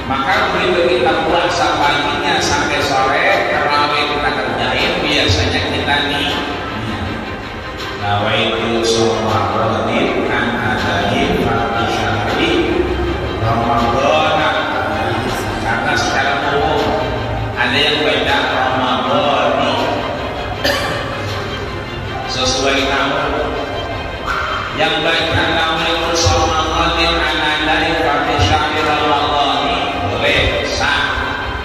Maka begitu kita puasa paginya sampai sore, tarawih kita kerjain, biasanya kita nih nawaitu shomatin an adai fardhi syahri Ramadan. Karena secara umum ada yang beda Ramadan sesuai nama. Yang baca nawaitu shomatin an adai fardhi syahri Ramadan boleh sah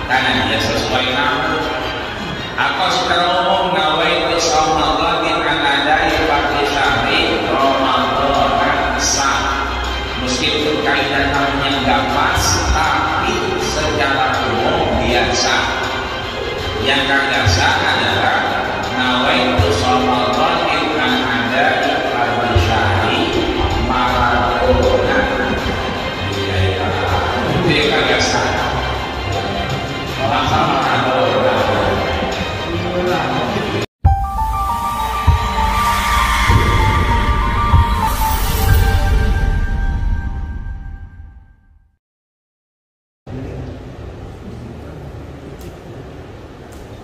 karena dia sesuai nama. Atau secara umum nawaitu shomatin an adai fardhi syahri Ramadan sah. Meskipun kaidah namanya nggak pas, tapi secara umum biasa. Yang kagak sah adalah nawaitu shomatin an adai fardhi syahri Ramadan. Itu yang kagak sah. Sama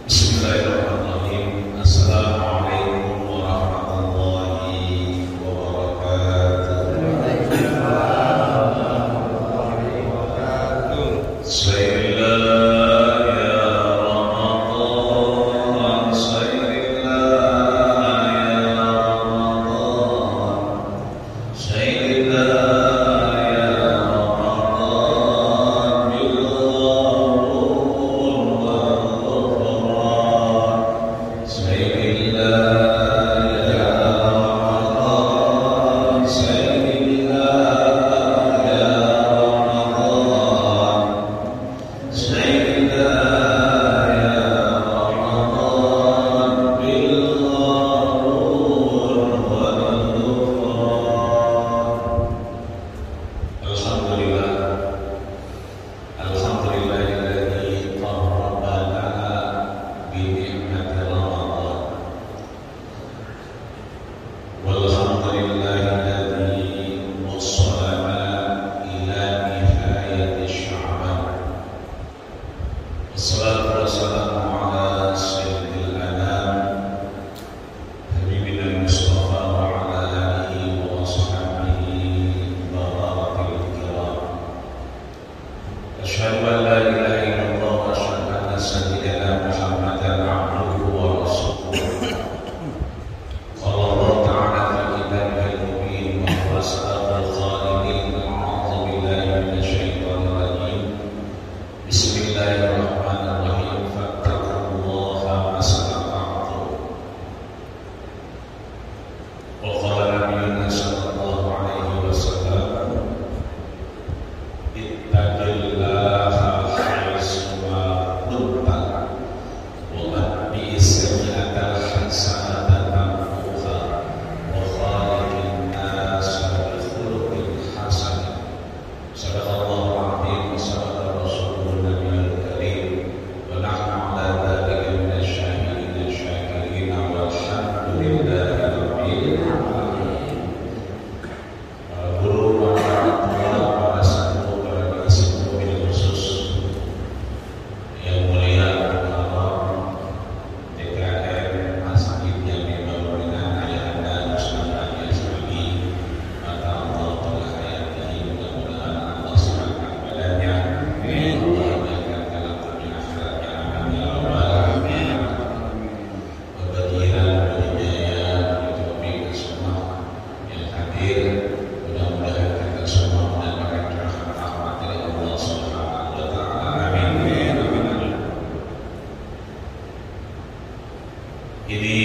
Bismillahirrahmanirrahim. Assalamualaikum warahmatullahi wabarakatuh. Ini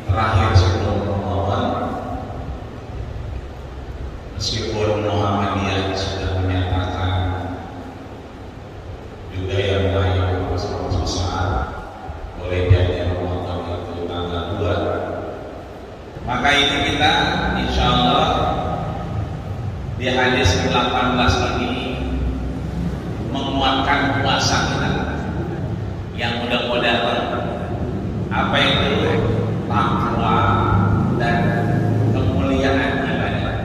terakhir sebelum Ramadan. Meskipun Muhammadiyah sudah menyatakan juga yang lain bersama saat boleh jadi Ramadan itu tanggal 2. Maka itu kita insya Allah di hadis ke-18 ini menguatkan puasa kita yang mudah-mudahan apa itu takwa dan kemuliaan ibadah.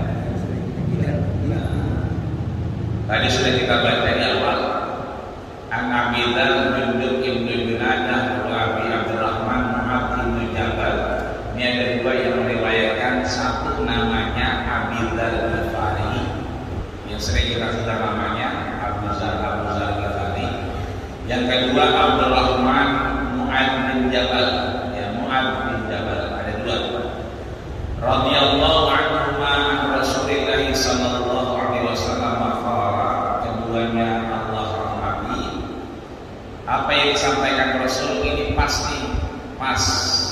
Tadi sudah kita baca di awal An Abi Dzar Jundub ibnu Junadah wa Abi Abdurrahman Mu'adz ibnu Jabal. Ini ada dua yang meriwayatkan, satu namanya Abi Dzar Ghifari yang sering kita dengar namanya Abu Dzar Ghifari. Yang kedua Abdurrahman Mu'adz bin Jabal, ya Mu'adz bin Jabal, ada dua. Radhiyallahu anhu an Rasulillah sallallahu alaihi wasallam qala, keduanya Allah rahmati. Apa yang disampaikan Rasul ini pasti pas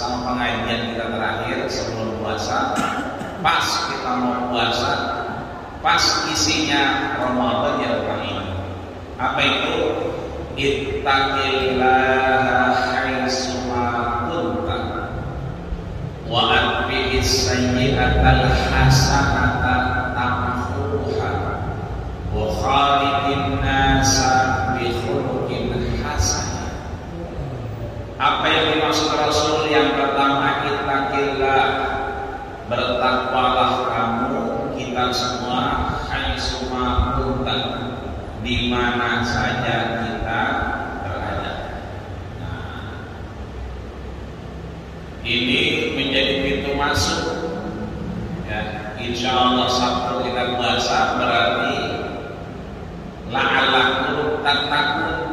sama pengajian kita terakhir sebelum puasa, pas kita mau puasa, pas isinya Ramadan ya ini. Apa itu? Ittaqillaha haitsu ma kunta wa atbi'is sayyi'atal hasanata tamhuha wa khaliqin nasa bi khuluqin hasan. Apa yang dimaksud Rasul? Yang pertama, ittaqillah, bertakwalah kamu, kita semua, haitsu ma kunta, di mana saja kita berada. Nah, ini menjadi pintu masuk. Ya, insya Allah Sabtu kita puasa, berarti la'allakum tattaqun.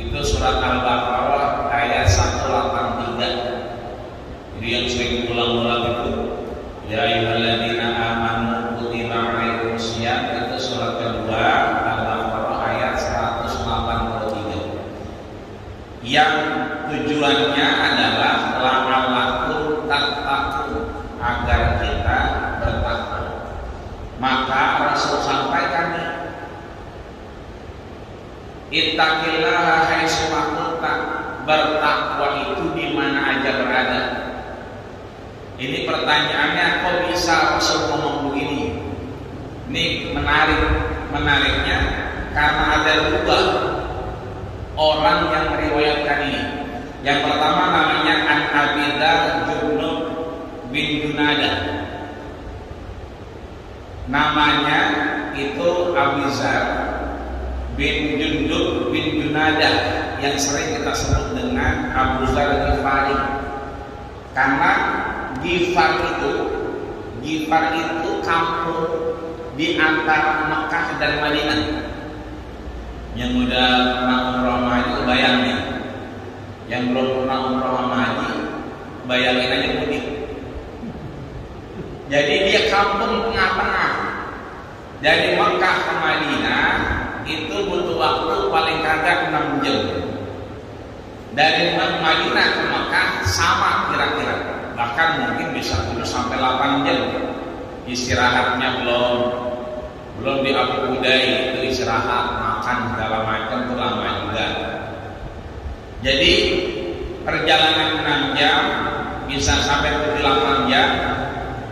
Itu surat Al-Baqarah ayat 183. Jadi yang sering ulang-ulang itu, ya ayyuhalladzina amanu kutiba alaikumusiyam, itu surat kedua Al-Baqarah ayat 183. Yang tujuannya adalah la'allakum tattaqun, agar kita bertakwa. Maka Rasul sampaikan, ittaqillaha haitsu ma kunta, bertakwa itu di mana aja berada. Ini pertanyaannya, kok bisa Rasul ngomong begini? Ini menariknya karena ada dua orang yang meriwayatkan ini. Yang pertama namanya An Abi Dzar Jundub bin Junadah. Namanya itu Abi Dzar bin Jundub bin Junadah, yang sering kita sebut dengan Abu Dzar Ghifari. Karena Ghifar itu kampung di antara Mekah dan Madinah. Yang udah pernah umroh haji bayangin, yang belum pernah umroh haji bayangin aja mudik. Jadi dia kampung tengah-tengah. Dari Mekah ke Madinah itu butuh waktu paling kagak 6 jam. Dari Madinah ke Mekah sama kira-kira, bahkan mungkin bisa 7 sampai 8 jam. Istirahatnya belum di Abu Hudai itu istirahat, makan segala macam itu lama juga. Jadi perjalanan 6 jam bisa sampai 7-8 jam.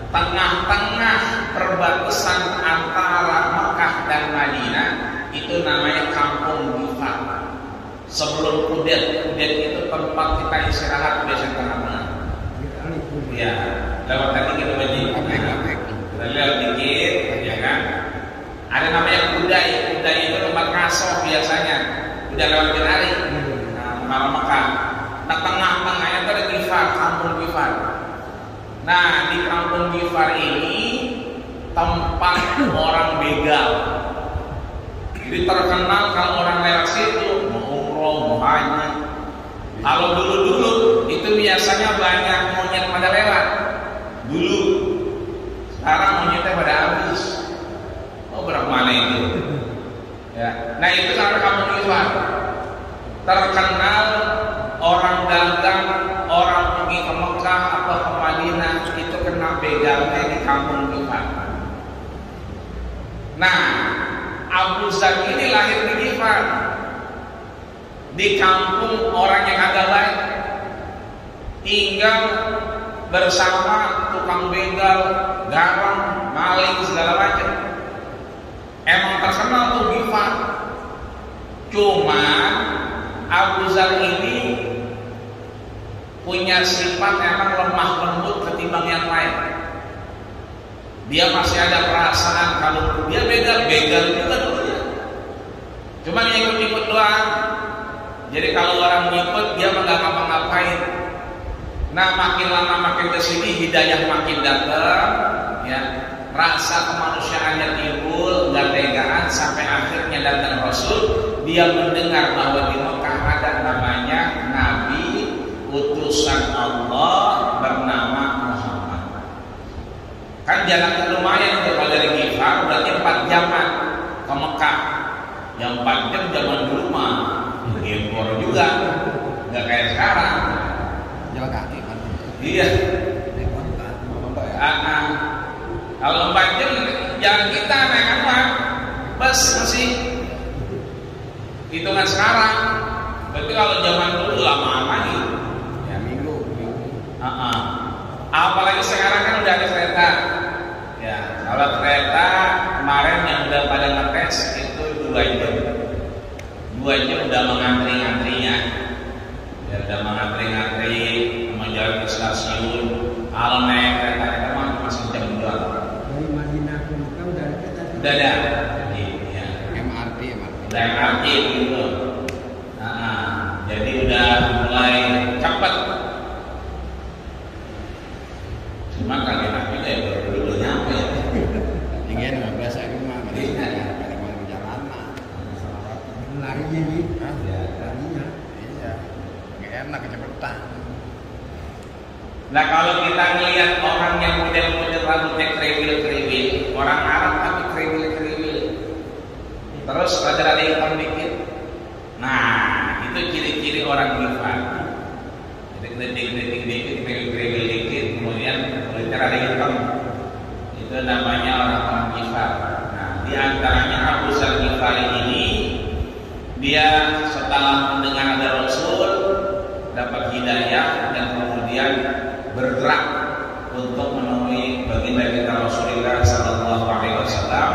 Tengah-tengah perbatasan antara Mekah dan Madinah itu namanya kampung Ghifar. Sebelum Kudet itu tempat kita istirahat biasa tengah-tengah. Ya, lewat tadi kita baca, kita lihat dikit, ya kan? Ada namanya Kudai itu tempat ngasoh biasanya. Udah lewat hari, malam Mekah. Nah, tengah-tengahnya itu ada Ghifar, kampung Ghifar. Nah, di kampung Ghifar ini tempat orang begal. Jadi terkenal kalau orang lewat situ mau umroh, mau haji. Kalau dulu itu biasanya banyak monyet pada lewat. Dulu, sekarang monyetnya pada habis. Oh, berapa mana itu? Ya. Nah, itu karena kampung Ghifar. Terkenal orang dagang, orang pergi ke Mekah atau ke Madinah itu kena begalnya di kampung Ghifar. Nah, Abu Dzar ini lahir di Ghifar, di kampung orang yang agak baik, tinggal bersama tukang begal, garang, maling segala macam. Emang terkenal tuh Ghifar. Cuma Abu Dzar ini punya sifat memang lemah lembut ketimbang yang lain. Dia masih ada perasaan kalau dia begal juga dulunya. Cuma ikut-ikut doang. Jadi kalau orang ngikut dia mah nggak ngapa-ngapain. Nah makin lama makin kesini hidayah makin datang, ya rasa kemanusiaannya timbul, nggak tegaan sampai akhirnya datang Rasul. Dia mendengar bahwa di Mekah ada namanya Nabi utusan Allah bernama Muhammad. Kan jalan lumayan untuk dari Ghifar, berarti 4 jaman ke Mekah. Yang 4 jam zaman dulu mah gempor juga, nggak kayak sekarang. Jalan kaki kan? Iya. Kalau 4 jam jalan kita naik apa? Bus masih. Hitungan sekarang. Berarti kalau zaman dulu lama nih. Ya minggu. Apalagi sekarang kan udah ada kereta. Ya, kalau kereta kemarin yang udah pada ngetes itu 2 jam. 2 jam udah mengantri-antrinya. Ya udah mengantri-antri menjalan ke stasiun. Kalau naik kereta mah masih jam 2. Dari Madinah ke Mekah udah ada kereta. Udah ada. Jadi ya. MRT. Udah MRT gitu. Jadi udah mulai cepat. Cuma kalian Nabi ya baru dulu nyampe. Tinggal 15 hari mah kadang-kadang perjalanan. Lari jadi. Ya. Larinya. Iya. Nggak enak kecepatan. Nah kalau kita ngelihat orang yang model-model rambutnya kriwil-kriwil, orang Arab tapi kriwil-kriwil, terus rada-rada hitam dikit. Nah itu ciri-ciri orang Ghifar. Jadi detik-detik dikit, kriwil-kriwil dikit, kemudian kulitnya rada hitam. Itu namanya orang-orang Ghifar. Nah di antaranya Abu Dzar Ghifari ini, dia setelah mendengar ada Rasul, dapat hidayah dan kemudian bergerak untuk menemui baginda kita Rasulullah Sallallahu Alaihi Wasallam,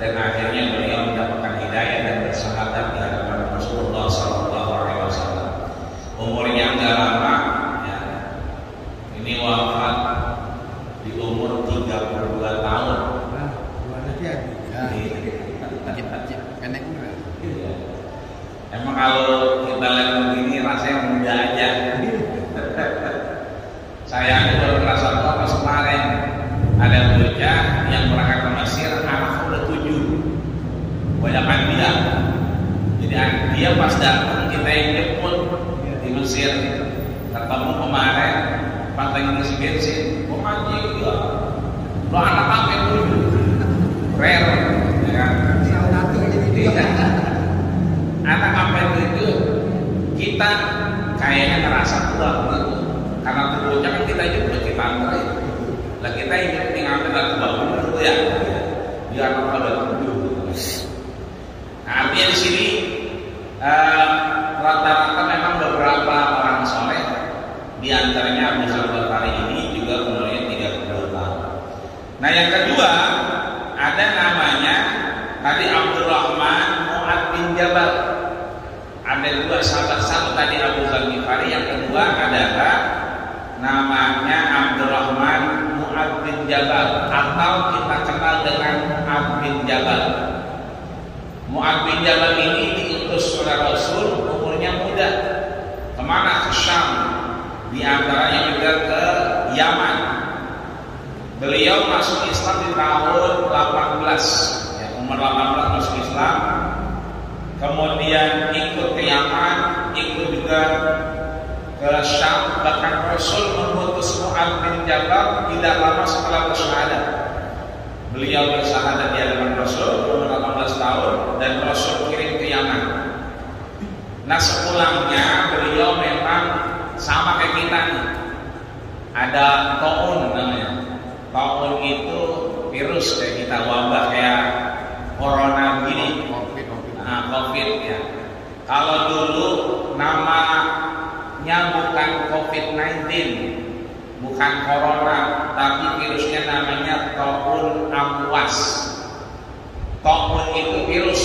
dan akhirnya beliau mendapatkan hidayah dan bersyahadat di hadapan Rasulullah Sallallahu Alaihi Wasallam. Umurnya nggak lama, ya. Ini wafat di umur 32 tahun. Wah, luar hati-hati. Ya. Pendek juga. Iya. Emang kalau kita lihat begini rasanya muda aja. Saya baru merasa tua pas kemarin ada bocah yang berangkat ke Mesir, anaknya udah 7, banyakan dia. Jadi dia pas datang kita yang jemput di Mesir, ketemu kemarin pas lagi ngisi bensin, kok anjing ya, lo anak apa yang 7, rare, ya kan? Salah satu jadi Iya. Anak apa itu kita kayaknya ngerasa tua begitu. Karena tuh bocah kan kita jemput kita antar itu. Lah kita ingin tinggal kita bangun dulu ya. Biar apa udah tujuh. Nah, artinya di sini rata-rata memang beberapa orang soleh, di antaranya Abu Dzar Ghifari ini juga umurnya 32 tahun. Nah yang kedua ada namanya tadi Abdurrahman Mu'ad bin Jabal. Ada 2 sahabat, satu tadi Abu Dzar Ghifari, yang kedua adalah namanya Abdurrahman Mu'ad bin Jabal atau kita kenal dengan Mu'ad bin Jabal. Mu'ad bin Jabal ini diutus oleh Rasul, umurnya muda. Kemana? Ke Syam. Di antaranya juga ke Yaman. Beliau masuk Islam di tahun 18, ya, umur 18 masuk Islam. Kemudian ikut ke Yaman, ikut juga ke Syam. Bahkan Rasul mengutus Mu'ad bin Jabal tidak lama setelah bersyahadat. Beliau bersyahadat di hadapan Rasul umur 18 tahun dan Rasul kirim ke Yaman. Nah sepulangnya beliau memang sama kayak kita nih. Ada taun namanya. Taun itu virus kayak kita, wabah kayak corona begini. COVID ya. Kalau dulu namanya bukan COVID-19, bukan corona, tapi virusnya namanya taun amwas. Taun itu virus.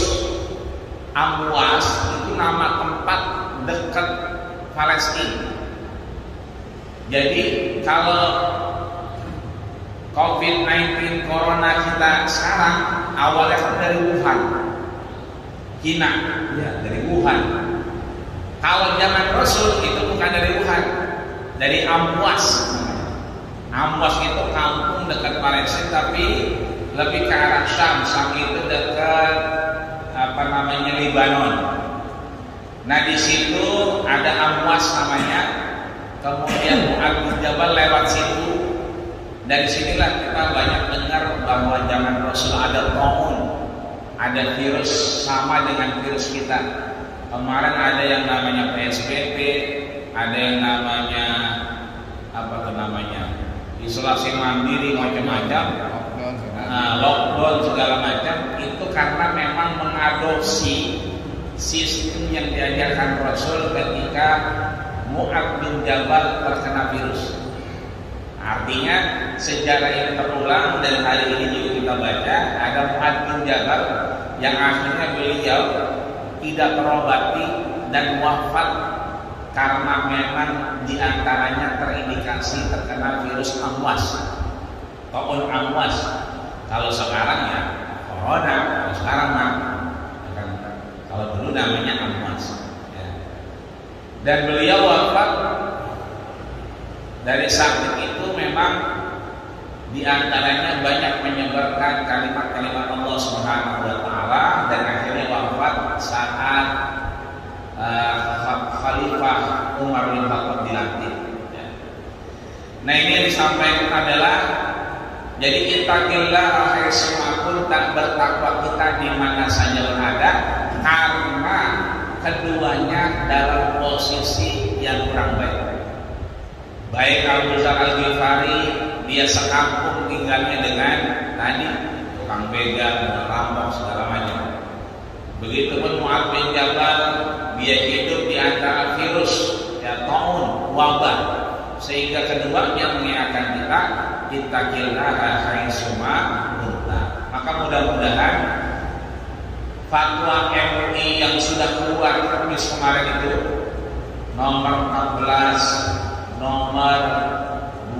Amwas itu nama tempat dekat Palestina. Jadi kalau COVID-19 corona kita sekarang awalnya kan dari Wuhan. Cina, Ya. dari Wuhan. Kalau zaman Rasul itu bukan dari Wuhan, dari Amwas. Amwas itu kampung dekat Palestina tapi lebih ke arah Syam. Syam itu dekat Libanon. Nah di situ ada Amwas namanya. Kemudian Mu'adz bin Jabal lewat situ. Dari sinilah kita banyak dengar bahwa zaman Rasul ada taun, ada virus sama dengan virus kita. Kemarin ada yang namanya PSBB, ada yang namanya isolasi mandiri macam-macam, lockdown segala macam. Itu karena memang mengadopsi sistem yang diajarkan Rasul ketika Mu'adz bin Jabal terkena virus. Artinya sejarah ini terulang dan hari ini juga kita baca ada Mu'adz bin Jabal yang akhirnya beliau tidak terobati dan wafat karena memang diantaranya terindikasi terkena virus Amwas, taun Amwas. Kalau sekarang ya corona, kalau sekarang kalau dulu namanya Amwas. Ya. Dan beliau wafat dari sakit itu memang diantaranya banyak menyebarkan kalimat-kalimat Allah Subhanahu wa Ta'ala dan akhirnya wafat saat Khalifah Umar bin Khattab dilantik. Nah ini yang disampaikan adalah jadi ittaqillah haitsu tak bertakwa kita di mana saja berada karena keduanya dalam posisi yang kurang baik. Baik Abu Dzar Al-Ghifari dia sekampung tinggalnya dengan tadi tukang begal, rampok segala macam. Begitupun Mu'adz bin Jabal dia hidup di antara virus ya taun wabah sehingga keduanya mengingatkan kita ittaqillaha haitsu kunta. Maka mudah-mudahan fatwa MUI yang sudah keluar Kamis kemarin itu nomor 14, nomor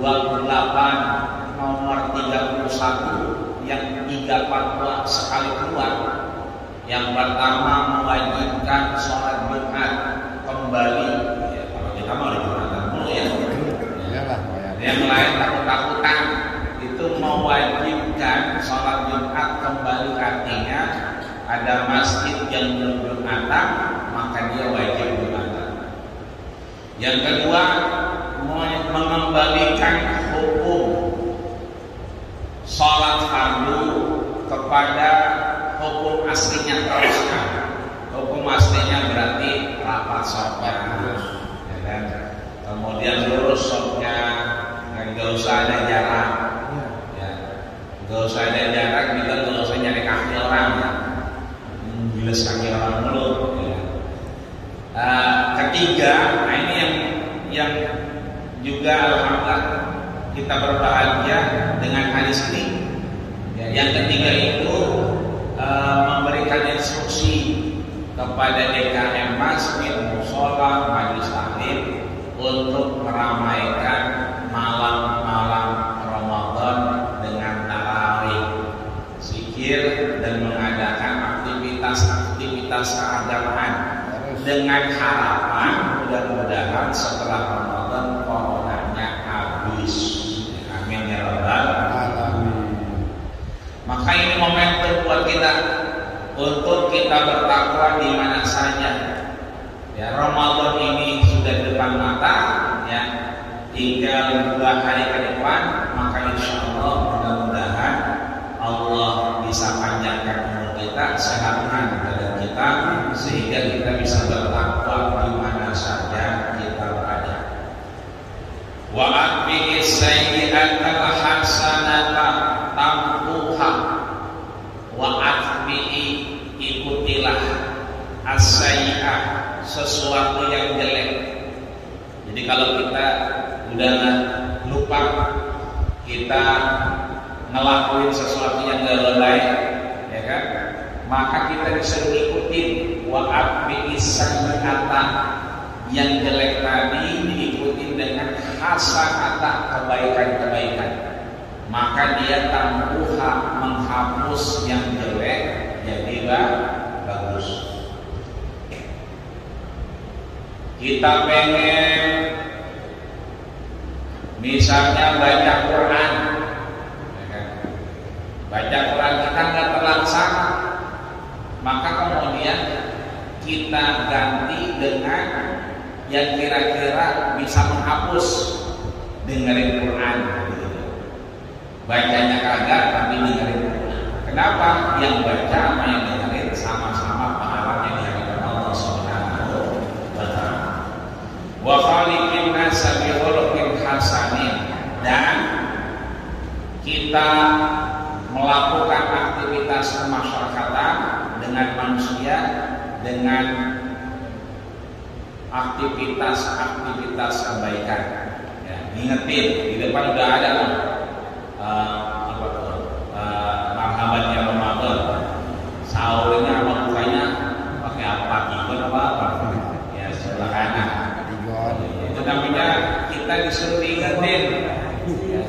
28, nomor 31 yang 3 fatwa sekali keluar. Yang pertama mewajibkan sholat Jumat kembali. Ya, kalau kita mau di Jumatan dulu ya. Yang lain takut-takutan itu mewajibkan sholat Jumat kembali, artinya ada masjid yang belum Jumatan maka dia wajib Jumatan. Yang kedua mengembalikan hukum sholat fardu kepada hukum aslinya teruskan. Hukum aslinya berarti rapat sopnya, ya kan? Kemudian lurus sopnya, nggak usah ada jarak, ya. Nggak usah ada jarak, juga nggak usah nyari kaki orang, ya. Bilas kaki orang dulu. Ya. Ketiga, nah ini yang juga alhamdulillah kita berbahagia dengan hadis ini. Ya, yang ketiga itu memberikan instruksi kepada DKM masjid, mushola, majelis taklim untuk meramaikan malam-malam Ramadan dengan tarawih, zikir dan mengadakan aktivitas keagamaan dengan harapan mudah-mudahan setelah Ramadan coronanya habis. Amin ya rabbal alamin. Maka ini momentum buat kita untuk kita bertakwa di mana saja. Ya, Ramadan ini sudah di depan mata, ya. Tinggal 2 hari ke depan, maka insya Allah mudah-mudahan Allah bisa panjangkan umur kita, sehatkan badan kita, sehingga kita bisa bertakwa di mana saja kita berada. Wa atbi'is sayyi'atal hasanata tampuha wa atbi'i, ikutilah as-sayyi'ah, sesuatu yang jelek. Jadi kalau kita udah lupa, kita ngelakuin sesuatu yang gak baik, ya kan? Maka kita disuruh ikutin wa atbi'is sayyi'ata, yang jelek tadi diikuti dengan hasanata, kebaikan-kebaikan. Maka dia tampuha, menghapus yang jelek jadi bagus. kita pengen misalnya baca Quran, baca Quran kita nggak terlaksana, maka kemudian kita ganti dengan yang kira-kira bisa menghapus, dengerin Quran. Bacanya kagak tapi dengerin Quran. Kenapa? Yang baca sama yang dengerin sama-sama pahalanya di hadapan Allah Subhanahu wa taala. Wa khaliqin nasa bi khuluqin hasanin, dan kita melakukan aktivitas kemasyarakatan dengan manusia dengan aktivitas kebaikan. Ya, ingetin di depan udah ada marhabannya Ramadan, sahurnya apa bukanya pakai apa? Tigon apa? Ya sebelah kanan. Itu namanya kita disuruh diingetin. Ya.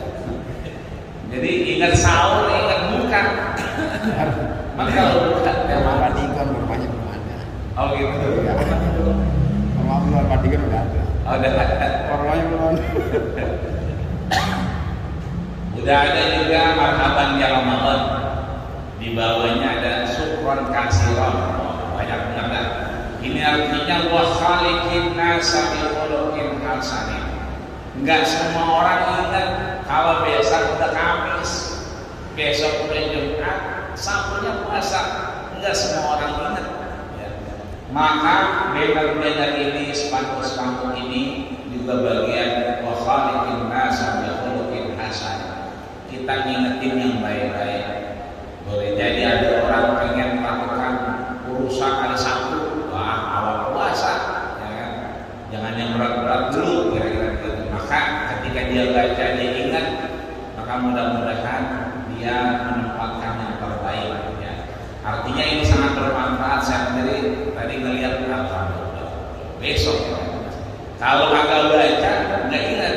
Jadi ingat sahur, ingat buka. Maka kalau buka, yang apa tigon rupanya belum ada. Oh gitu. Ya. Kalau belum apa tigon udah ada. Oh, udah ada. Orangnya belum. Udah ada juga marhaban ya Ramadan. Di bawahnya ada syukron kasiron. Banyak banget. Ini artinya wa khaliqin nasa bi khuluqin hasanin. Enggak semua orang ingat kalau besok udah Kamis, besok udah Jumat, Sabtunya puasa. Enggak semua orang ingat. Ya. Maka banner-banner ini, spanduk-spanduk ini juga bagian wa khaliqin nasa bi khuluqin hasanin. Kita ngingetin yang baik-baik. Boleh jadi ada orang pengen melakukan urusan hari Sabtu, wah awal puasa, ya kan? Jangan yang berat-berat dulu, kira-kira gitu. Maka ketika dia baca dia ingat, maka mudah-mudahan dia menempatkan yang terbaik. Ya. Artinya ini sangat bermanfaat. Saya sendiri tadi ngelihat alhamdulillah. Besok, ya. Kalau agak baca nggak ingat,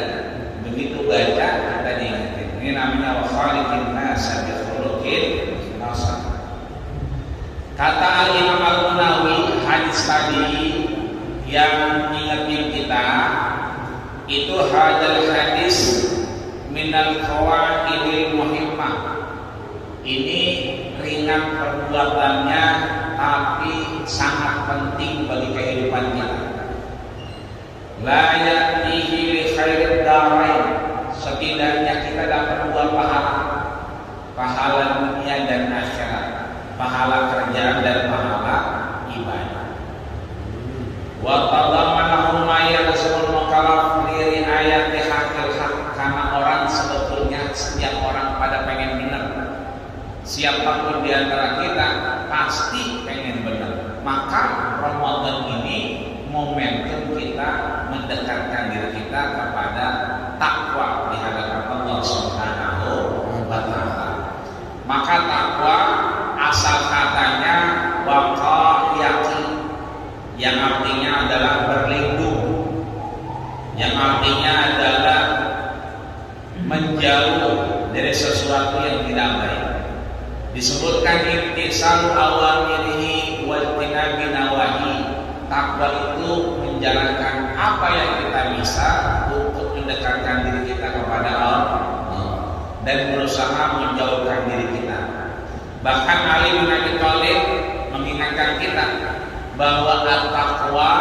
begitu baca kita diingetin. Ini namanya wa khaliqin nasa bi khuluqin hasan. Kata Imam Al-Munawi, hadis tadi yang ingetin kita itu hadal hadis minal qawaidil muhimmah. Ini ringan perbuatannya tapi sangat penting bagi kehidupan kita. La ya'tihi li khairid darain. Setidaknya kita dapat dua pahala dunia dan akhirat, pahala kerjaan dan pahala ibadah. Wa tadamanahu ma yarsul mukallaf li riayati haqqil haq, karena orang sebetulnya setiap orang pada pengen benar. Siapapun di antara kita pasti pengen benar. Maka Ramadan ini momentum kita mendekatkan diri kita kepada takwa di hadapan Allah Subhanahu wa taala. Maka takwa asal katanya waqayati, yang artinya adalah berlindung, yang artinya adalah menjauh dari sesuatu yang tidak baik. Disebutkan imtisalu awamirihi wa tinabi nawahi. Takwa itu menjalankan apa yang kita bisa untuk mendekatkan diri kita kepada Allah dan berusaha menjauhkan diri kita. Bahkan Ali bin Abi Thalib mengingatkan kita bahwa at-taqwa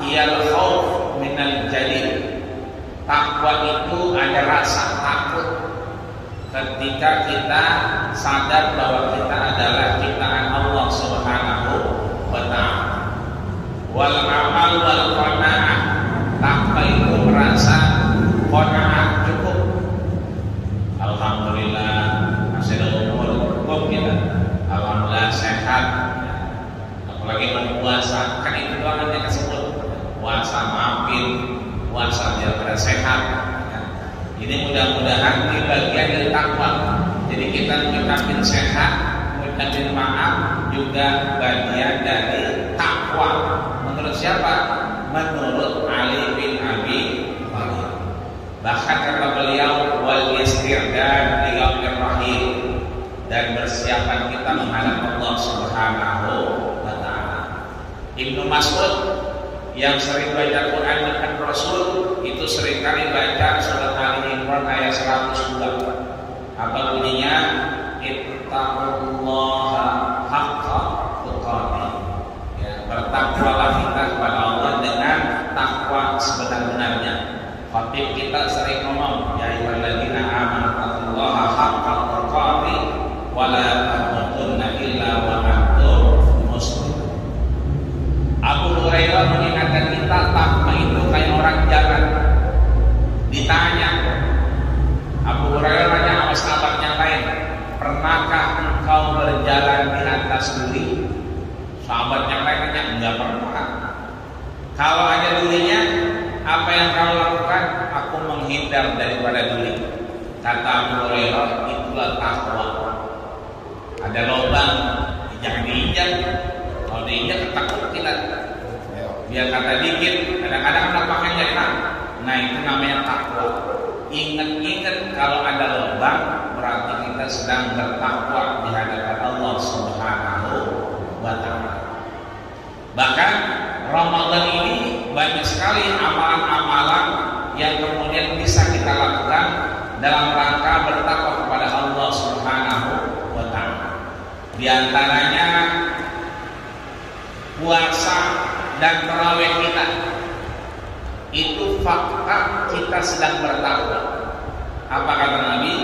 hiyal khauf minal jalil. Takwa itu ada rasa takut ketika kita sadar bahwa kita adalah ciptaan Allah Subhanahu wa taala. Wal amal wal qanaah, takwa itu merasa qanaah, cukup. Alhamdulillah masih ada umur cukup kita. Alhamdulillah sehat. Apalagi berpuasa, kan itu doang yang disebut puasa maafin, puasa biar pada sehat. Ini mudah-mudahan ini bagian dari takwa. Jadi kita mengucapkan sehat, mengucapkan maaf juga bagian dari takwa. Menurut siapa? Menurut Ali bin Abi Thalib. Bahkan kata beliau wal isti'dad li yaumir rahim, dan bersiapan kita menghadap Allah Subhanahu wa taala. Ibnu Mas'ud yang sering baca Quran dekat Rasul itu seringkali baca surat Ali Imran ayat 102. Apa bunyinya? Ittaqullaha haqqa tuqatih. Ya, bertakwalah kita kepada Allah dengan takwa sebenar-benarnya. Khatib kita sering ngomong, ya ayyuhalladzina amanu taqullaha haqqa tuqatih wa la tamutunna illa wa antum muslimun. Abu Hurairah mengingatkan kita takwa itu kayak orang jalan. Ditanya, Abu Hurairah nanya sama sahabat yang lain, pernahkah engkau berjalan di atas duri? Sahabat yang lain nanya, enggak pernah. Kalau ada durinya, apa yang kau lakukan? Aku menghindar daripada duri. Kata Abu Hurairah, itulah takwa. Ada lubang, jangan diinjak. Kalau diinjak takut kita. Biar kata dikit, kadang-kadang anak makanya enak. Nah itu namanya takwa. Ingat-ingat kalau ada lubang, berarti kita sedang bertakwa di hadapan Allah Subhanahu wa Ta'ala. Bahkan Ramadan ini banyak sekali amalan-amalan yang kemudian bisa kita lakukan dalam rangka bertakwa kepada Allah Subhanahu wa Ta'ala. Di antaranya puasa dan tarawih kita. Itu fakta kita sedang bertakwa. Apa kata Nabi?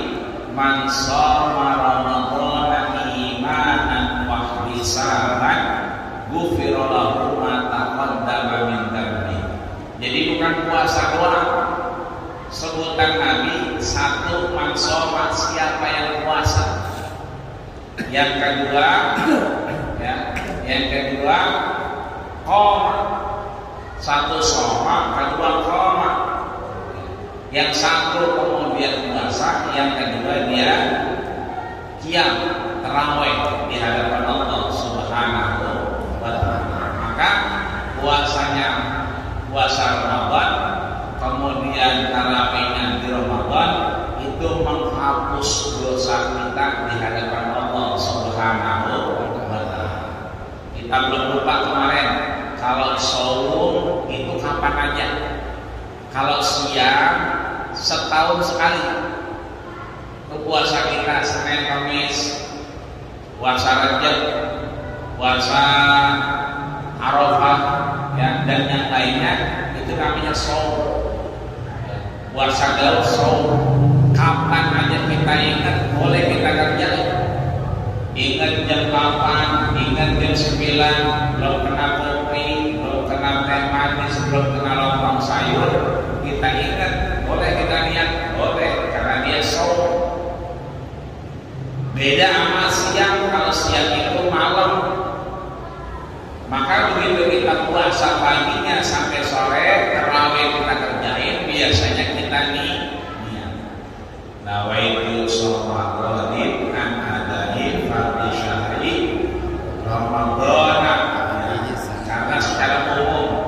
Man shoma ramadhana imanan wa ihtisaban ghufira lahu ma taqaddama min dhanbi. Jadi bukan puasa doang. Sebutan Nabi satu, man shoma, siapa yang puasa. Yang kedua qoma. Satu shoma, kedua qoma. Yang satu kemudian puasa, yang kedua dia qiyam, tarawih di hadapan Allah Subhanahu wa Ta'ala. Maka puasa Ramadan, kemudian tarawihnya di Ramadan itu menghapus dosa kita di hadapan Allah Subhanahu wa Ta'ala. Kita belum lupa kemarin, kalau saum itu kapan aja. Kalau siang setahun sekali. Puasa kita Senin Kamis, puasa Rajab, puasa Arafah, ya, dan yang lainnya itu namanya saum. Puasa Daud saum. Kapan aja kita ingat, boleh kita kerjain. Ingat jam 8, ingat jam 9, belum kena kopi, belum kena teh manis, belum kena lontong sayur, kita ingat, boleh kita niat, boleh, karena dia saum. Beda sama siang, kalau siang itu malam. Maka begitu kita puasa paginya sampai sore, tarawih kita kerjain, biasanya kita niat. Nawaitu Ramadan an adai fardhi syahri Ramadan. Karena secara umum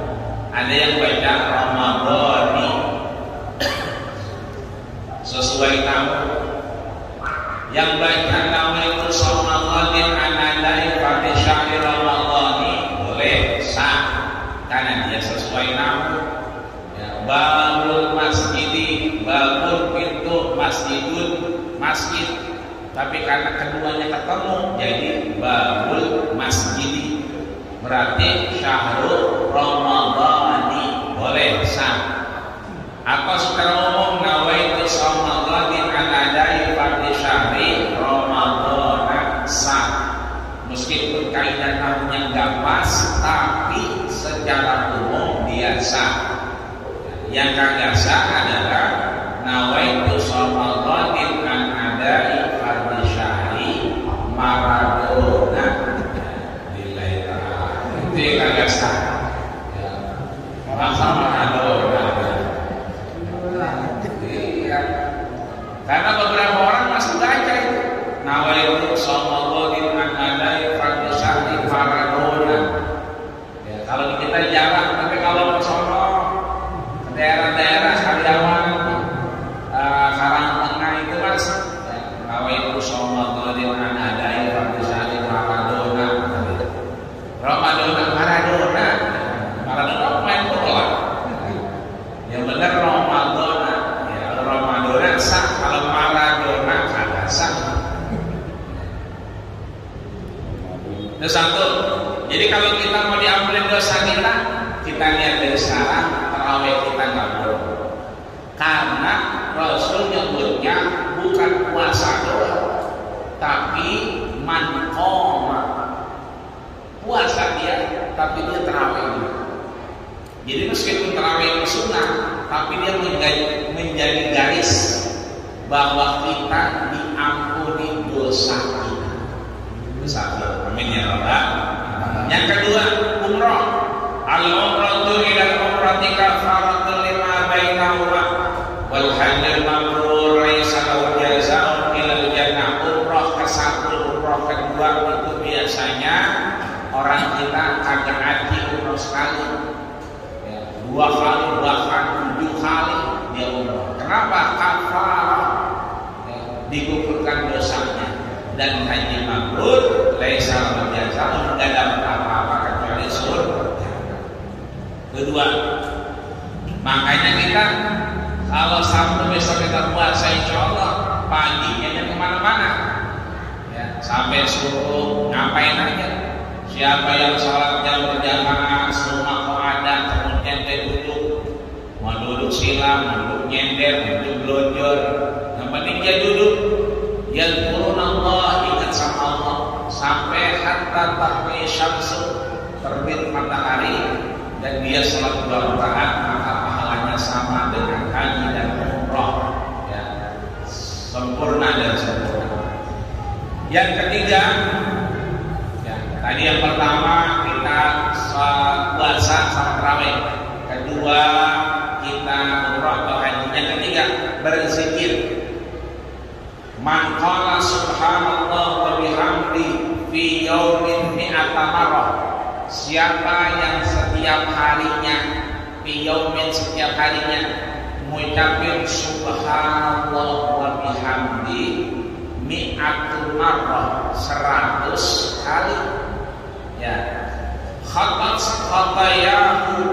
ada yang baca Ramadhani sesuai nama. Yang baca nawaitu Ramadan an adai fardhi syahri Ramadhani boleh sah karena dia sesuai nama. Babul masjidi, babul pintu masjidun, masjid. Tapi karena keduanya ketemu jadi babul masjidi. Berarti syahrul ramadhani boleh sah. Atau secara umum nawaitu Ramadan an adai fardhi syahri Ramadan sah. Meskipun kaidah namanya enggak pas, tapi secara umum dia sah. Yang kagak sah adalah nawaitu Ramadan an adai fardhi syahri Maradona. Lillahi ta'ala. Itu yang kagak sah. Masa Maradona. Iya. Karena beberapa orang masih baca itu. Nawaitu Ramadan an adai fardhi syahri Maradona. Ya, kalau kita jarang, tapi kalau ke sono daerah-daerah Sariawan, Karangtengah itu mas, nawaitu Ramadan an adai fardhi syahri Maradona. Maradona pemain satu. Jadi kalau kita mau diampuni dosa kita lihat dari sekarang tarawih kita nggak boleh. Karena Rasul nyebutnya bukan puasa doang, tapi man qoma. Puasa dia, tapi dia tarawih. Jadi meskipun tarawih itu sunnah, tapi dia menjadi garis bahwa kita diampuni dosa kita. Satu, amin ya rabbal. Yang kedua, umrah. Al-umratu ila al-umrati kafaratun lima bainahuma wal hajjul mabrur laisa lahu jazaa'un illa al-jannah. Umrah ke satu, umrah kedua itu biasanya orang kita kagak haji umrah sekali, ya, 2 kali bahkan 7 kali dia umrah. Kenapa? Kafarah, ya, digugurkan dosanya. Dan haji mabrur laisa lahu jazaa'un, enggak dapat apa-apa kecuali surga. Kedua, makanya kita kalau Sabtu besok kita puasa, insya Allah paginya jangan kemana-mana, ya, sampai subuh ngapain aja. Siapa yang sholat jam berjamaah semua kau ada, kemudian dia duduk, mau duduk sila, mau duduk nyender, mau duduk belonjor, yang penting dia duduk. Yang turun Allah, ingat sama Allah sampai hatta tatlu'i syamsu, terbit matahari, dan dia sholat 2 rakaat, maka pahalanya sama dengan haji dan umrah, ya, sempurna dan sempurna. Yang ketiga, ya, tadi yang pertama kita puasa sama tarawih, kedua kita umrah atau haji, yang ketiga berzikir. Man qala subhanallah wa bihamdi fi yaumin mi'ata marrah. Siapa yang setiap harinya, fi yaumin setiap harinya mengucapkan subhanallah wa bihamdi mi'atu marrah, 100 kali, ya, khatayahu,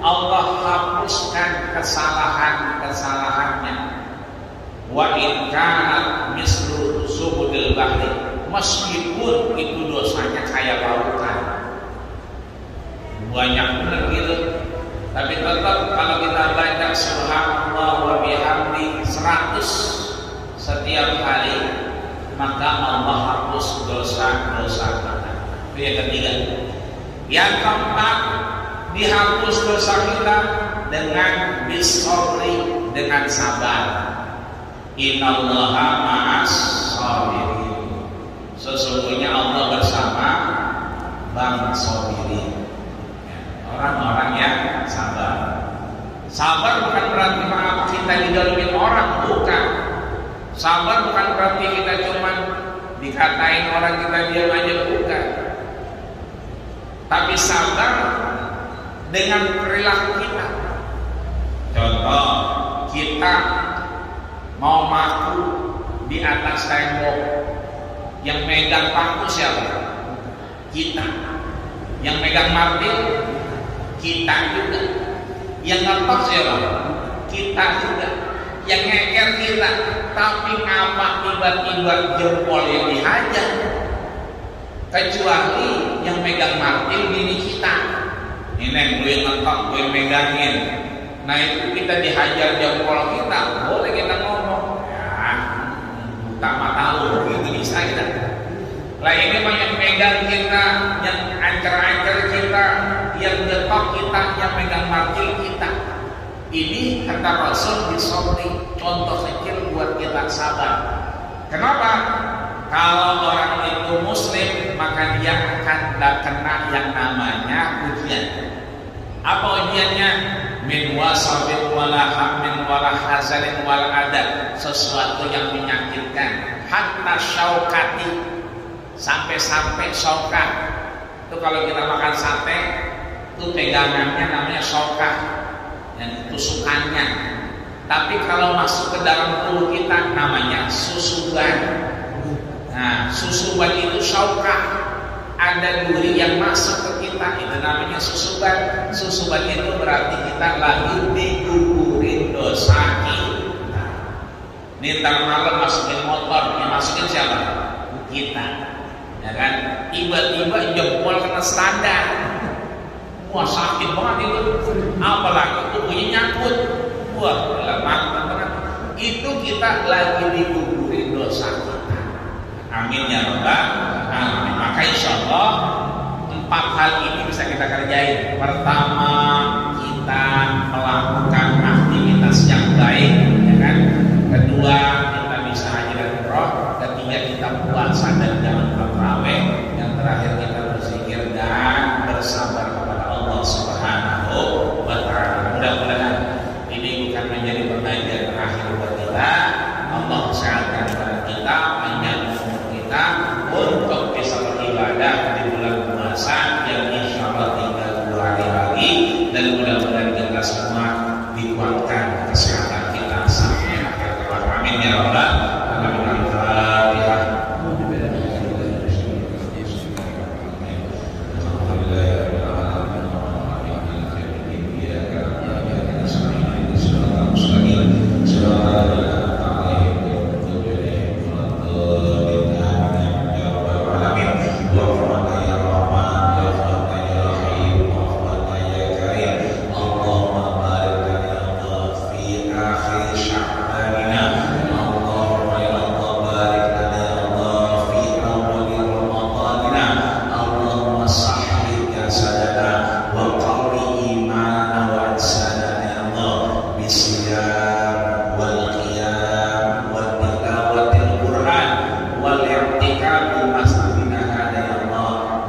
Allah hapuskan kesalahannya. Wa in kana mislu zubudil bahri, meskipun itu dosanya kayak lautan, banyak benar gitu, tapi tetap kalau kita baca subhanallah wa bihamdi 100 setiap hari, maka Allah hapus dosa-dosa kita. Itu yang ketiga. Yang keempat, dihapus dosa kita dengan bisabri, dengan sabar. Innallaha ma'as sabirin. Sesungguhnya Allah bersama bang sabirin, ya, orang-orang yang sabar. Sabar bukan berarti maaf kita didolimin orang, bukan. Sabar bukan berarti kita cuma dikatain orang kita diam aja, bukan. Tapi sabar dengan perilaku kita. Contoh, kita mau maku di atas tembok, yang megang paku siapa? Kita. Yang megang martil kita juga. Yang ngetok siapa? Kita juga. Yang ngeker kita. Tapi ngapa tiba-tiba jempol yang dihajar? Kecuali yang megang martil bini kita. Ini gue yang ngetok, gue yang megangin. Nah itu kita dihajar jempol kita, boleh kita ngomong, ya, utama tahu, itu bisa kita. Lah ini mah yang megang kita, yang ancer-ancer kita, yang getok kita, yang megang martil kita. Ini kata Rasul disopri, contoh kecil buat kita sabar. Kenapa? Kalau orang itu muslim, maka dia akan kena yang namanya ujian. Apa ujiannya? Min wasabin wala hammin wala hazanin wala adad, sesuatu yang menyakitkan, hatta syaukati, sampai syaukat. Itu kalau kita makan sate, itu pegangannya namanya syaukat, yang tusukannya. Tapi kalau masuk ke dalam tubuh kita namanya susuban. Nah, susuban itu syaukat. Ada duri yang masuk ke kita, itu namanya susuban. Susuban itu berarti kita lagi digugurin dosa kita. Ini ntar malam masukin motor, yang masukin siapa? Kita. ya kan? Tiba-tiba jempol kena standar, wah sakit banget itu, apalagi tubuhnya nyangkut, wah mantap banget. Itu kita lagi dikuburin dosa kita. Amin ya rabbal alamin. Maka insya Allah 4 hal ini bisa kita kerjain. Pertama, kita melakukan aktivitas yang baik, ya kan? Kedua, kita bisa haji dan umroh. Ketiga, kita puasa dan jangan tarawih. Yang terakhir, kita berzikir dan bersabar kepada Allah Subhanahu wa Ta'ala. Mudah-mudahan ini bukan menjadi pengajian terakhir buat kita. Allah sehatkan kepada kita, panjang umur kita untuk bisa beribadah di bulan puasa yang insya Allah tinggal 2 hari lagi, dan mudah-mudahan kita semua dikuatkan kesehatan kita sampai akhir kelak. Amin ya rabbal alamin. Al-Fatihah.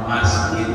Masjid